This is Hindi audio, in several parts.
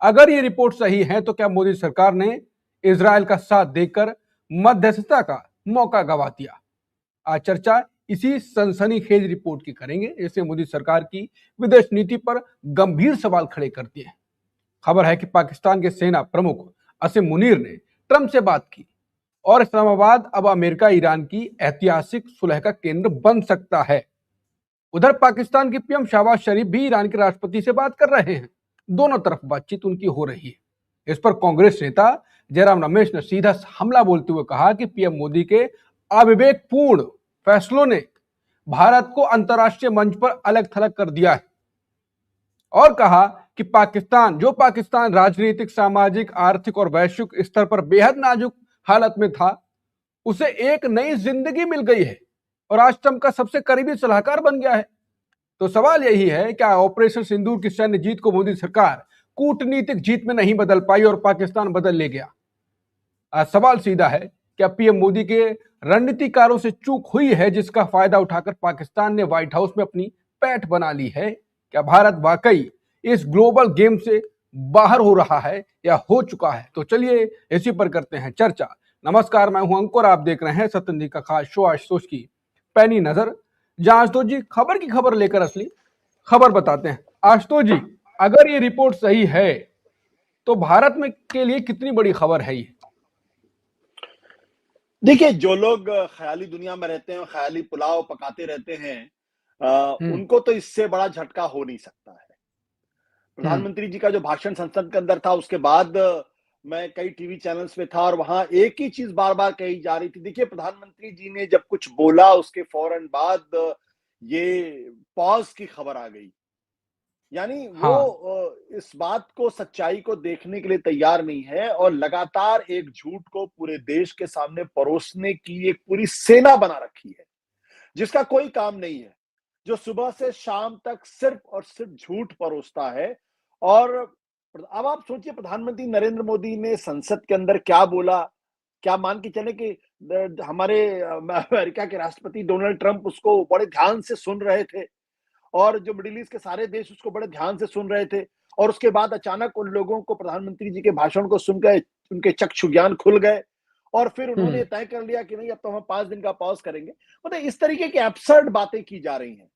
अगर ये रिपोर्ट सही है तो क्या मोदी सरकार ने इजरायल का साथ देकर मध्यस्थता का मौका गवा दिया? आज चर्चा इसी सनसनीखेज रिपोर्ट की करेंगे, जिससे मोदी सरकार की विदेश नीति पर गंभीर सवाल खड़े करती है। खबर है कि पाकिस्तान के सेना प्रमुख असीम मुनीर ने ट्रंप से बात की और इस्लामाबाद अब अमेरिका ईरान की ऐतिहासिक सुलह का केंद्र बन सकता है। उधर पाकिस्तान के पीएम शहबाज शरीफ भी ईरान के राष्ट्रपति से बात कर रहे हैं। दोनों तरफ बातचीत उनकी हो रही है। इस पर कांग्रेस नेता जयराम रमेश ने सीधा हमला बोलते हुए कहा कि पीएम मोदी के अविवेकपूर्ण फैसलों ने भारत को अंतर्राष्ट्रीय मंच पर अलग थलग कर दिया है और कहा कि पाकिस्तान राजनीतिक, सामाजिक, आर्थिक और वैश्विक स्तर पर बेहद नाजुक हालत में था, उसे एक नई जिंदगी मिल गई है और आज ट्रंप का सबसे करीबी सलाहकार बन गया है। तो सवाल यही है, क्या ऑपरेशन सिंदूर की सैन्य जीत को मोदी सरकार कूटनीतिक जीत में नहीं बदल पाई और पाकिस्तान बदल ले गया? आज सवाल सीधा है, क्या पीएम मोदी के रणनीतिकारों से चूक हुई है, जिसका फायदा उठाकर पाकिस्तान ने व्हाइट हाउस में अपनी पैठ बना ली है? क्या भारत वाकई इस ग्लोबल गेम से बाहर हो रहा है या हो चुका है? तो चलिए इसी पर करते हैं चर्चा। नमस्कार, मैं हूं अंकुर, आप देख रहे हैं सत्येंद्र का खास शो आशुतोष की पैनी नजर, जहां आशुतोष जी खबर की खबर लेकर असली खबर बताते हैं। आशुतोष जी, अगर ये रिपोर्ट सही है तो भारत में के लिए कितनी बड़ी खबर है ये? देखिए, जो लोग ख्याली दुनिया में रहते हैं, ख्याली पुलाव पकाते रहते हैं, उनको तो इससे बड़ा झटका हो नहीं सकता है। प्रधानमंत्री जी का जो भाषण संसद के अंदर था, उसके बाद मैं कई टीवी चैनल्स पे था और वहां एक ही चीज बार बार कही जा रही थी। देखिए, प्रधानमंत्री जी ने जब कुछ बोला, उसके फौरन बाद ये पॉज की खबर आ गई। यानी वो इस बात को, सच्चाई को देखने के लिए तैयार नहीं है और लगातार एक झूठ को पूरे देश के सामने परोसने की एक पूरी सेना बना रखी है, जिसका कोई काम नहीं है, जो सुबह से शाम तक सिर्फ और सिर्फ झूठ परोसता है। और अब आप सोचिए, प्रधानमंत्री नरेंद्र मोदी ने संसद के अंदर क्या बोला। क्या मान के चले कि हमारे अमेरिका के राष्ट्रपति डोनाल्ड ट्रंप उसको बड़े ध्यान से सुन रहे थे और जो मिडिल ईस्ट के सारे देश उसको बड़े ध्यान से सुन रहे थे, और उसके बाद अचानक उन लोगों को प्रधानमंत्री जी के भाषण को सुनकर उनके चक्षु ज्ञान खुल गए और फिर उन्होंने तय कर लिया कि नहीं, अब तो हम 5 दिन का पॉज करेंगे। मतलब इस तरीके की एब्सर्ड बातें की जा रही हैं।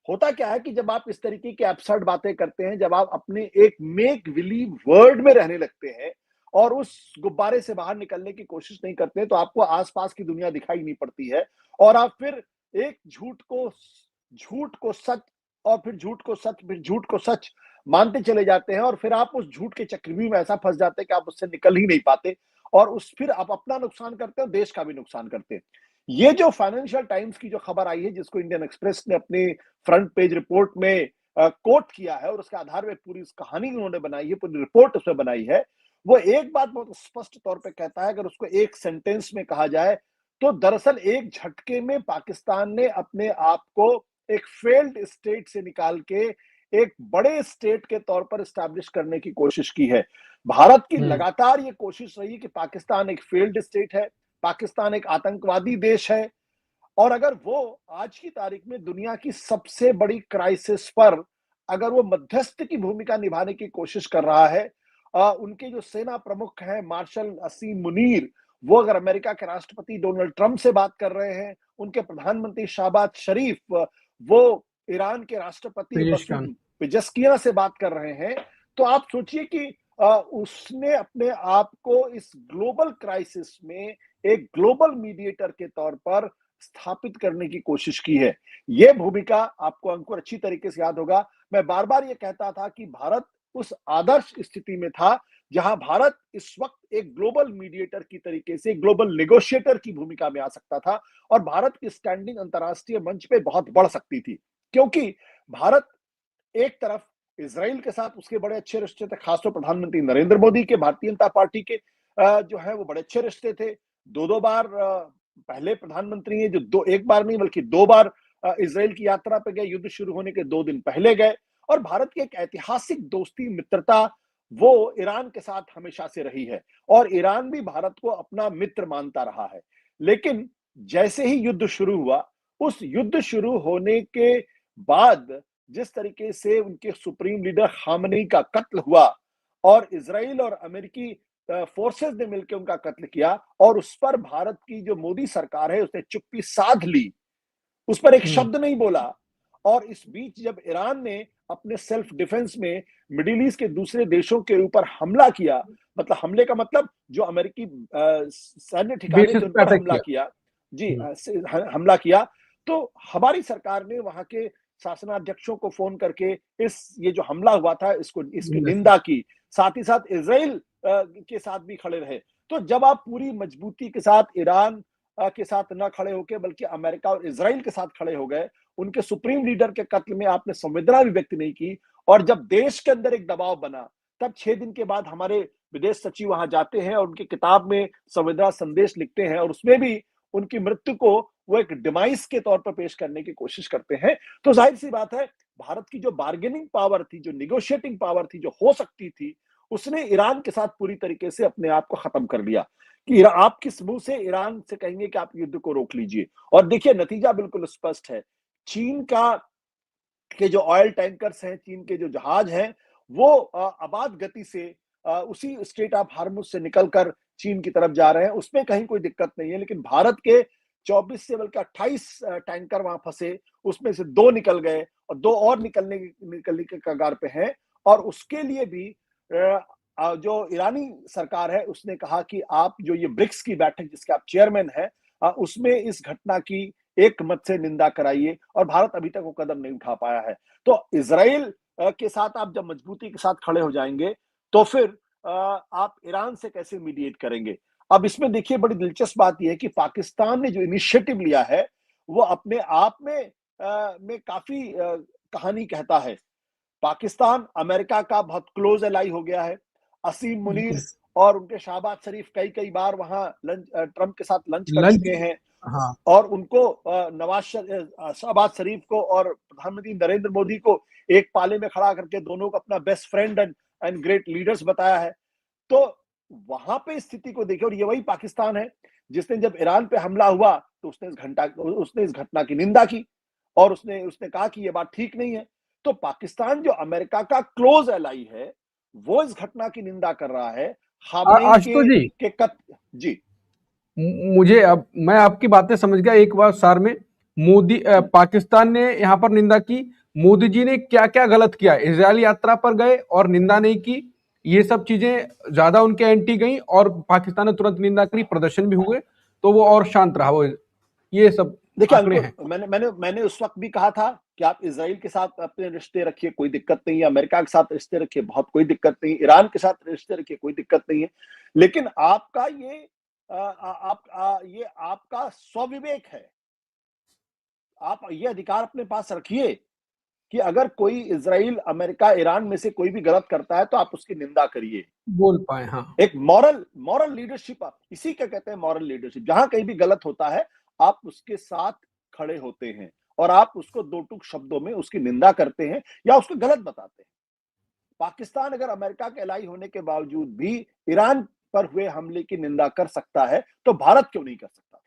होता क्या है कि जब आप इस तरीके की एब्सर्ड बातें करते हैं, जब आप अपने एक मेक बिलीव वर्ल्ड में रहने लगते हैं और उस गुब्बारे से बाहर निकलने की कोशिश नहीं करते, तो आपको आसपास की दुनिया दिखाई नहीं पड़ती है और आप फिर एक झूठ को सच और फिर झूठ को सच, फिर झूठ को सच मानते चले जाते हैं और फिर आप उस झूठ के चक्रव्यूह में ऐसा फंस जाते हैं कि आप उससे निकल ही नहीं पाते और उस फिर आप अपना नुकसान करते हैं, देश का भी नुकसान करते हैं। ये जो फाइनेंशियल टाइम्स की जो खबर आई है, जिसको इंडियन एक्सप्रेस ने अपने फ्रंट पेज रिपोर्ट में कोट किया है और उसके आधार में पूरी इस कहानी उन्होंने बनाई है, पूरी रिपोर्ट उसमें बनाई है, वो एक बात बहुत स्पष्ट तौर पे कहता है। अगर उसको एक सेंटेंस में कहा जाए तो दरअसल एक झटके में पाकिस्तान ने अपने आप को एक फेल्ड स्टेट से निकाल के एक बड़े स्टेट के तौर पर एस्टैब्लिश करने की कोशिश की है। भारत की लगातार ये कोशिश रही कि पाकिस्तान एक फेल्ड स्टेट है, पाकिस्तान एक आतंकवादी देश है और अगर वो आज की तारीख में दुनिया की सबसे बड़ी क्राइसिस पर अगर वो मध्यस्थ की भूमिका निभाने की कोशिश कर रहा है, उनके जो सेना प्रमुख हैं मार्शल असीम मुनीर, वो अगर अमेरिका के राष्ट्रपति डोनाल्ड ट्रंप से बात कर रहे हैं, उनके प्रधानमंत्री शहबाज शरीफ वो ईरान के राष्ट्रपति मसूद पेजेस्कियान से बात कर रहे हैं, तो आप सोचिए कि उसने अपने आप को इस ग्लोबल क्राइसिस में एक ग्लोबल मीडिएटर के तौर पर स्थापित करने की कोशिश की है। यह भूमिका आपको अंकुर अच्छी तरीके से याद होगा। मैं बार बार ये कहता था कि भारत उस आदर्श स्थिति में था जहां भारत इस वक्त एक ग्लोबल मीडिएटर की तरीके से ग्लोबल नेगोशिएटर की भूमिका में आ सकता था और भारत की स्टैंडिंग अंतर्राष्ट्रीय मंच पे बहुत बढ़ सकती थी, क्योंकि भारत एक तरफ इजराइल के साथ उसके बड़े अच्छे रिश्ते थे, खासतौर प्रधानमंत्री नरेंद्र मोदी के, भारतीय जनता पार्टी के जो है वो बड़े अच्छे रिश्ते थे। दो बार पहले प्रधानमंत्री ने जो एक बार नहीं बल्कि 2 बार इजराइल की यात्रा पे गए, युद्ध शुरू होने के 2 दिन पहले गए और भारत की एक ऐतिहासिक दोस्ती मित्रता वो ईरान के साथ हमेशा से रही है और ईरान भी भारत को अपना मित्र मानता रहा है। लेकिन जैसे ही युद्ध शुरू हुआ, उस युद्ध शुरू होने के बाद जिस तरीके से उनके सुप्रीम लीडर खामनेई का कत्ल हुआ और इजराइल और अमेरिकी फोर्सेस ने मिलकर उनका कत्ल किया, और उस पर भारत की जो मोदी सरकार है उसने चुप्पी साध ली, उस पर एक शब्द नहीं बोला। और इस बीच जब ईरान ने अपने सेल्फ डिफेंस में मिडिल ईस्ट के दूसरे देशों के ऊपर हमला किया, मतलब हमले का मतलब जो अमेरिकी सैन्य ठिकाने थे बेसिस उन पे पर अटैक हमला किया। किया, जी हमला किया, तो हमारी सरकार ने वहां के शासनाध्यक्षों को फोन करके ये जो हमला हुआ था इसकी निंदा की, साथ ही साथ इजराइल के साथ भी खड़े रहे। तो जब आप पूरी मजबूती के साथ ईरान के साथ न खड़े होकर बल्कि अमेरिका और इजराइल के साथ खड़े हो गए, उनके सुप्रीम लीडर के कत्ल में आपने संवेदना भी व्यक्त नहीं की, और जब देश के अंदर एक दबाव बना, तब 6 दिन के बाद हमारे विदेश सचिव वहां जाते हैं और उनकी किताब में संवेदना संदेश लिखते हैं, और उसमें भी उनकी मृत्यु को वो एक डिमाइस के तौर पर पेश करने की कोशिश करते हैं। तो जाहिर सी बात है, भारत की जो बार्गेनिंग पावर थी, जो निगोशिएटिंग पावर थी, जो हो सकती थी, उसने ईरान के साथ पूरी तरीके से अपने आप को खत्म कर लिया कि आप किस मुंह से ईरान से कहेंगे कि आप युद्ध को रोक लीजिए। और देखिए नतीजा बिल्कुल स्पष्ट है, चीन के जो ऑयल टैंकर्स हैं, चीन के जो जहाज हैं, वो आबाद गति से उसी स्ट्रेट ऑफ हार्मुज से निकलकर चीन की तरफ जा रहे हैं, उसमें कहीं कोई दिक्कत नहीं है। लेकिन भारत के 24 से बल्कि 28 टैंकर वहां फंसे, उसमें से 2 निकल गए और 2 और निकलने के कगार पे हैं। और उसके लिए भी जो ईरानी सरकार है उसने कहा कि आप जो ये ब्रिक्स की बैठक जिसके आप चेयरमैन हैं, उसमें इस घटना की एक मत से निंदा कराइए, और भारत अभी तक वो कदम नहीं उठा पाया है। तो इजराइल के साथ आप जब मजबूती के साथ खड़े हो जाएंगे, तो फिर आप ईरान से कैसे मीडिएट करेंगे? अब इसमें देखिए बड़ी दिलचस्प बात यह है कि पाकिस्तान ने जो इनिशिएटिव लिया है, वो अपने आप में काफी कहानी कहता है। पाकिस्तान अमेरिका का बहुत क्लोज एलाई हो गया है। असीम मुनीर और उनके शहबाज शरीफ कई कई बार वहां ट्रंप के साथ लंच कर लंच। चुके हैं, हाँ। और उनको शहबाज शरीफ को और प्रधानमंत्री नरेंद्र मोदी को एक पाले में खड़ा करके दोनों को अपना best friend and great leaders बताया है। तो वहां पे स्थिति को देखिए, और ये वही पाकिस्तान है जिसने जब ईरान पे हमला हुआ तो उसने इस घटना की निंदा की, और उसने उसने कहा कि ये बात ठीक नहीं है। तो पाकिस्तान जो अमेरिका का क्लोज एलाई है, वो इस घटना की निंदा कर रहा है। खामनेई आशुतोष जी, के कत जी मुझे अब मैं आपकी बातें समझ गया। एक बार सार में पाकिस्तान ने यहाँ पर निंदा की, मोदी जी ने क्या क्या गलत किया? इजरायल यात्रा पर गए और निंदा नहीं की, ये सब चीजें ज्यादा उनके एंटी गई, और पाकिस्तान ने तुरंत निंदा करी, प्रदर्शन भी हुए, तो वो और शांत रहा। वो ये सब देखिए आंकड़े अंकुर, हैं। मैंने उस वक्त भी कहा था कि आप इजराइल के साथ अपने रिश्ते रखिए, कोई दिक्कत नहीं है, अमेरिका के साथ रिश्ते रखिए, बहुत कोई दिक्कत नहीं है, ईरान के साथ रिश्ते रखिए, कोई दिक्कत नहीं है। लेकिन आपका ये आपका स्वविवेक है, आप ये अधिकार अपने पास रखिए कि अगर कोई इजराइल, अमेरिका, ईरान में से कोई भी गलत करता है तो आप उसकी निंदा करिए। बोल पाए। हाँ। एक मॉरल लीडरशिप, आप इसी का कहते हैं मॉरल लीडरशिप। जहां कहीं भी गलत होता है, आप उसके साथ खड़े होते हैं और आप उसको दो टूक शब्दों में उसकी निंदा करते हैं या उसको गलत बताते हैं। पाकिस्तान अगर अमेरिका के एलाई होने के बावजूद भी ईरान पर हुए हमले की निंदा कर सकता है, तो भारत क्यों नहीं कर सकता था?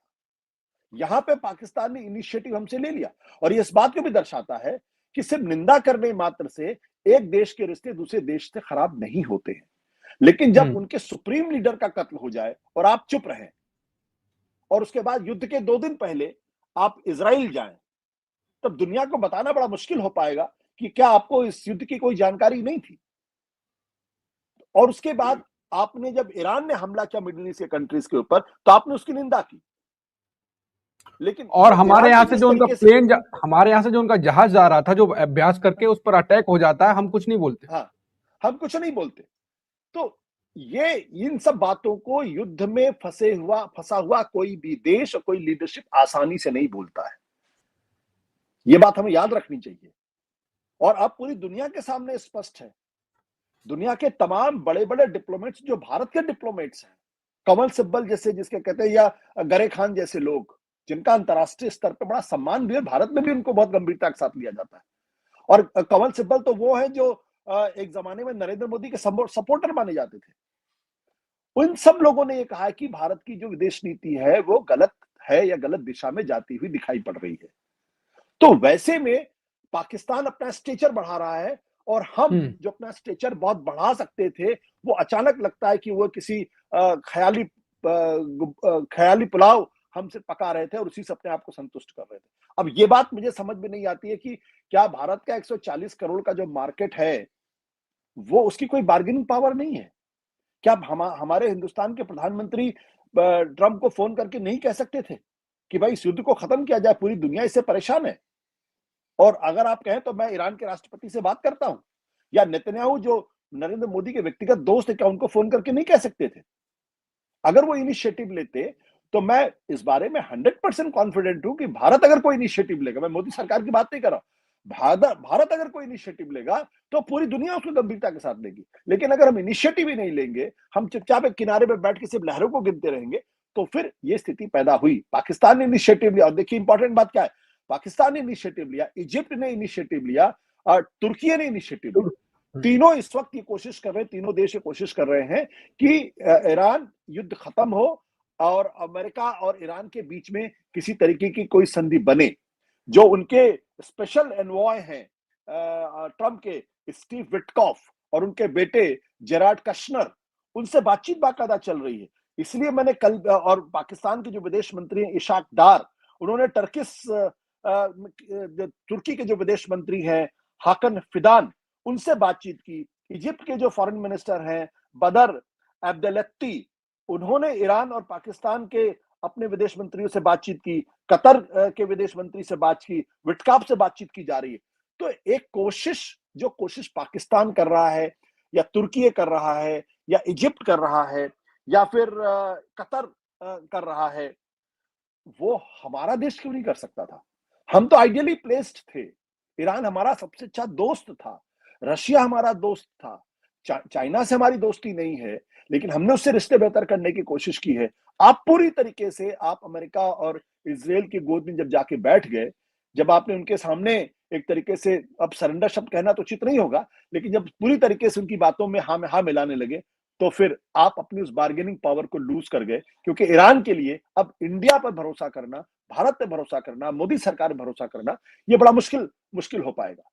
यहां पे पाकिस्तान ने इनिशिएटिव हमसे ले लिया, और ये इस बात को भी दर्शाता है कि सिर्फ निंदा करने मात्र से एक देश के रिश्ते दूसरे देश से खराब नहीं होते हैं। लेकिन जब उनके सुप्रीम लीडर का कत्ल हो जाए और आप चुप रहें, और उसके बाद युद्ध के 2 दिन पहले आप इजराइल जाएं, तब दुनिया को बताना बड़ा मुश्किल हो पाएगा कि क्या आपको इस युद्ध की कोई जानकारी नहीं थी। और उसके बाद आपने जब ईरान ने हमला किया मिडिल ईस्ट के कंट्रीज के ऊपर, तो आपने उसकी निंदा की। लेकिन और जब हमारे ईरान यहाँ ने से जिस जो उनका तरीके से, प्लेन हमारे यहाँ से जो उनका जहाज जा रहा था, जो अभ्यास करके उस पर अटैक हो जाता है, हम कुछ नहीं बोलते। हाँ, हम कुछ नहीं बोलते। तो ये इन सब बातों को युद्ध में फंसा हुआ कोई भी देश और कोई लीडरशिप आसानी से नहीं भूलता है। ये बात हमें याद रखनी चाहिए, और अब पूरी दुनिया के सामने स्पष्ट है। दुनिया के तमाम बड़े बड़े डिप्लोमेट्स, जो भारत के डिप्लोमेट्स हैं, कमल सिब्बल जैसे जिसके कहते हैं, या गरे खान जैसे लोग, जिनका अंतरराष्ट्रीय स्तर पर बड़ा सम्मान भी है, भारत में भी उनको बहुत गंभीरता के साथ लिया जाता है। और कमल सिब्बल तो वो है जो एक जमाने में नरेंद्र मोदी के सपोर्टर माने जाते थे। उन सब लोगों ने ये कहा कि भारत की जो विदेश नीति है वो गलत है या गलत दिशा में जाती हुई दिखाई पड़ रही है। तो वैसे में पाकिस्तान अपना स्टेचर बढ़ा रहा है, और हम जो अपना स्टेचर बहुत बढ़ा सकते थे, वो अचानक लगता है कि वो किसी ख्याली पुलाव हमसे पका रहे थे और उसी से अपने आप को संतुष्ट कर रहे थे। अब ये बात मुझे समझ में नहीं आती है कि क्या भारत का 140 करोड़ का जो मार्केट है, वो उसकी कोई बार्गेनिंग पावर नहीं है? क्या हमारे हिंदुस्तान के प्रधानमंत्री ट्रंप को फोन करके नहीं कह सकते थे कि भाई इस युद्ध को खत्म किया जाए, पूरी दुनिया इससे परेशान है? और अगर आप कहें तो मैं ईरान के राष्ट्रपति से बात करता हूं, या नेतन्याहू जो नरेंद्र मोदी के व्यक्तिगत दोस्त है, क्या उनको फोन करके नहीं कह सकते थे? अगर वो इनिशिएटिव लेते तो मैं इस बारे में 100% कॉन्फिडेंट हूं कि भारत अगर कोई इनिशिएटिव लेगा, मैं मोदी सरकार की बात नहीं कर रहा, भारत अगर कोई इनिशिएटिव लेगा तो पूरी दुनिया उसको गंभीरता के साथ लेगी। लेकिन अगर हम इनिशिएटिव ही नहीं लेंगे, हम चुपचाप एक किनारे पे बैठ के सिर्फ लहरों को गिनते रहेंगे, तो फिर ये स्थिति पैदा हुई। पाकिस्तान ने इनिशिएटिव लिया, और देखिए इंपॉर्टेंट बात क्या है, पाकिस्तान ने इनिशिएटिव लिया, इजिप्ट ने इनिशिएटिव लिया और तुर्की ने इनिशिएटिव लिया। तीनों इस वक्त ये कोशिश कर रहे हैं, तीनों देश ये कोशिश कर रहे हैं कि ईरान युद्ध खत्म हो और अमेरिका और ईरान के बीच में किसी तरीके की कोई संधि बने। जो उनके स्पेशल एनवॉय हैं ट्रंप के, स्टीव विटकॉफ, और उनके बेटे जेराड कश्नर, उनसे बातचीत बाकायदा चल रही है। इसलिए मैंने कल, और पाकिस्तान के जो विदेश मंत्री हैं इशाक डार, उन्होंने तुर्की के जो विदेश मंत्री हैं हाकन फिदान, उनसे बातचीत की। इजिप्ट के जो फॉरेन मिनिस्टर हैं बदर अब्देलत्ती, उन्होंने ईरान और पाकिस्तान के अपने विदेश मंत्रियों से बातचीत की। कतर के विदेश मंत्री से बात की, विटकाफ से बातचीत की जा रही है। तो एक कोशिश पाकिस्तान कर रहा है, या तुर्की कर रहा है, या इजिप्ट कर रहा है, या फिर कतर कर रहा है, वो हमारा देश क्यों नहीं कर सकता था? हम तो आइडियली प्लेस्ड थे। ईरान हमारा सबसे अच्छा दोस्त था, रशिया हमारा दोस्त था, चाइना से हमारी दोस्ती नहीं है, लेकिन हमने उससे रिश्ते बेहतर करने की कोशिश की है। आप पूरी तरीके से आप अमेरिका और इजराइल की गोद में जब जाके बैठ गए, जब आपने उनके सामने एक तरीके से, अब सरेंडर शब्द कहना तो उचित नहीं होगा, लेकिन जब पूरी तरीके से उनकी बातों में हाँ में हाँ मिलाने लगे, तो फिर आप अपनी उस बार्गेनिंग पावर को लूज कर गए। क्योंकि ईरान के लिए अब इंडिया पर भरोसा करना, भारत पर भरोसा करना, मोदी सरकार पर भरोसा करना, ये बड़ा मुश्किल हो पाएगा।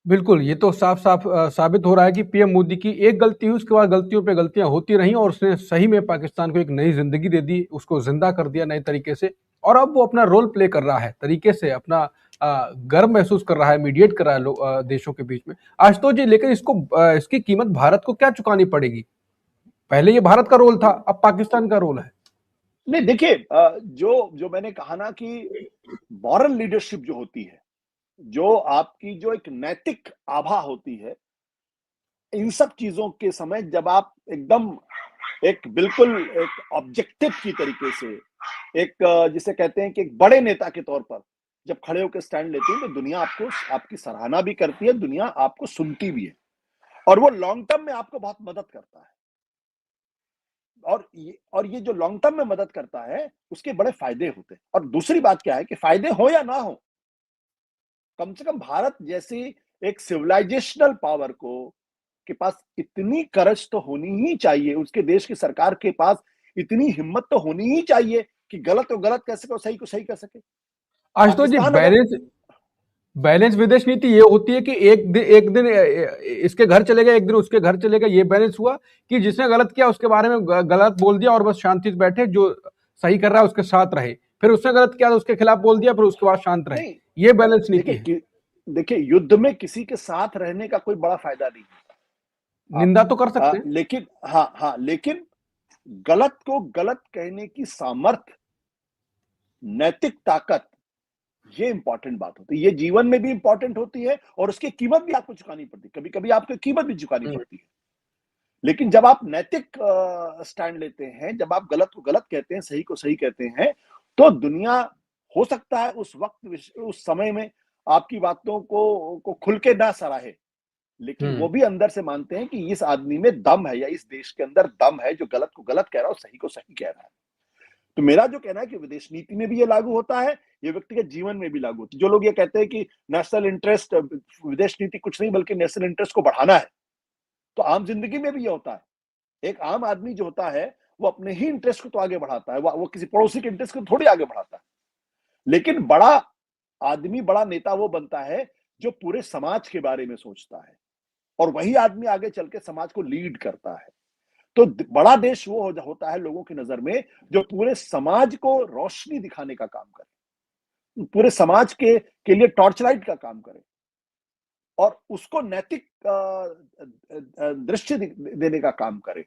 बिल्कुल, ये तो साफ साफ साबित हो रहा है कि पीएम मोदी की एक गलती हुई, उसके बाद गलतियों पे गलतियां होती रहीं और उसने सही में पाकिस्तान को एक नई जिंदगी दे दी, उसको जिंदा कर दिया नए तरीके से, और अब वो अपना रोल प्ले कर रहा है तरीके से, अपना गर्व महसूस कर रहा है, मीडिएट कर रहा है देशों के बीच में। आशुतोष जी, लेकिन इसकी कीमत भारत को क्या चुकानी पड़ेगी? पहले ये भारत का रोल था, अब पाकिस्तान का रोल है। नहीं, देखिए, जो मैंने कहा ना कि मॉरल लीडरशिप जो होती है, जो आपकी जो एक नैतिक आभा होती है, इन सब चीजों के समय जब आप एकदम बिल्कुल एक ऑब्जेक्टिव की तरीके से, जिसे कहते हैं कि एक बड़े नेता के तौर पर जब खड़े होकर स्टैंड लेते हैं, तो दुनिया आपकी सराहना भी करती है, दुनिया आपको सुनती भी है, और वो लॉन्ग टर्म में आपको बहुत मदद करता है। और ये जो लॉन्ग टर्म में मदद करता है, उसके बड़े फायदे होते हैं। और दूसरी बात क्या है कि फायदे हो या ना हो, कम से कम भारत जैसी एक सिविलाइजेशनल पावर के पास इतनी करज तो होनी ही चाहिए, उसके देश की सरकार के पास इतनी हिम्मत तो होनी ही चाहिए कि गलत को गलत कह सके और सही को सही कह सके। आशुतोष जी, बैलेंस विदेश नीति ये होती है कि एक दिन इसके घर चलेगा, एक दिन उसके घर चलेगा। ये बैलेंस हुआ कि जिसने गलत किया उसके बारे में गलत बोल दिया और बस शांति से बैठे, जो सही कर रहा है उसके साथ रहे, फिर उसने गलत किया तो उसके खिलाफ बोल दिया, फिर उसके बाद शांत रहे। ये बैलेंस नीति है। देखिए, युद्ध में किसी के साथ रहने का कोई बड़ा फायदा नहीं है। निंदा तो कर सकते हैं, लेकिन लेकिन गलत को गलत कहने की सामर्थ्य, नैतिक ताकत, ये इंपॉर्टेंट बात होती है। ये जीवन में भी इंपॉर्टेंट होती है और उसकी कीमत भी आपको चुकानी पड़ती है। कभी कभी आपको कीमत भी चुकानी पड़ती है। लेकिन जब आप नैतिक स्टैंड लेते हैं, जब आप गलत को गलत कहते हैं, सही को सही कहते हैं, तो दुनिया हो सकता है उस वक्त, उस समय में आपकी बातों को खुल के ना सराहे, लेकिन वो भी अंदर से मानते हैं कि इस आदमी में दम है, या इस देश के अंदर दम है, जो गलत को गलत कह रहा है और सही को सही कह रहा है। तो मेरा जो कहना है कि विदेश नीति में भी ये लागू होता है, ये व्यक्तिगत जीवन में भी लागू होता है। जो लोग ये कहते हैं कि नेशनल इंटरेस्ट, विदेश नीति कुछ नहीं बल्कि नेशनल इंटरेस्ट को बढ़ाना है, तो आम जिंदगी में भी ये होता है। एक आम आदमी जो होता है, वो अपने ही इंटरेस्ट को तो आगे बढ़ाता है, वो किसी पड़ोसी के इंटरेस्ट को थोड़ी आगे बढ़ाता है। लेकिन बड़ा आदमी, बड़ा नेता वो बनता है जो पूरे समाज के बारे में सोचता है, और वही आदमी आगे चल के समाज को लीड करता है। तो बड़ा देश वो होता है लोगों की नजर में जो पूरे समाज को रोशनी दिखाने का काम करे, पूरे समाज के लिए टॉर्च लाइट का काम करे और उसको नैतिक दृष्टि देने का काम करे।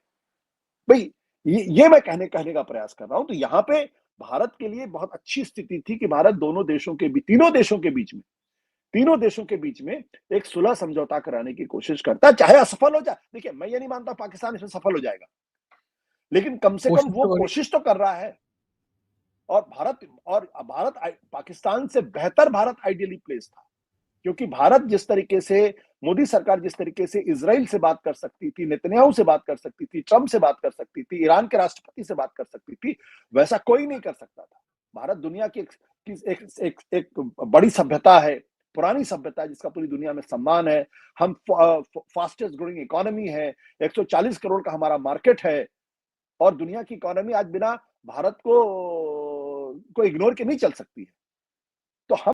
भाई ये मैं कहने का प्रयास कर रहा हूं। तो यहां पे भारत के लिए बहुत अच्छी स्थिति थी कि भारत तीनों देशों के बीच में एक सुलह समझौता कराने की कोशिश करता है, चाहे असफल हो जाए। देखिए, मैं ये नहीं मानता पाकिस्तान इसमें सफल हो जाएगा, लेकिन कम से कम कोशिश वो तो करी। कोशिश तो कर रहा है। और भारत पाकिस्तान से बेहतर भारत आइडियली प्लेस था, क्योंकि भारत जिस तरीके से, मोदी सरकार जिस तरीके से इजराइल से बात कर सकती थी, नेतन्याहू से बात कर सकती थी, ट्रंप से बात कर सकती थी, ईरान के राष्ट्रपति से बात कर सकती थी, वैसा कोई नहीं कर सकता था। भारत दुनिया की एक बड़ी सभ्यता है, पुरानी सभ्यता है, जिसका पूरी दुनिया में सम्मान है। हम फास्टेस्ट ग्रोइंग इकोनॉमी है, 140 करोड़ का हमारा मार्केट है, और दुनिया की इकोनॉमी आज बिना भारत को इग्नोर के नहीं चल सकती है। तो हम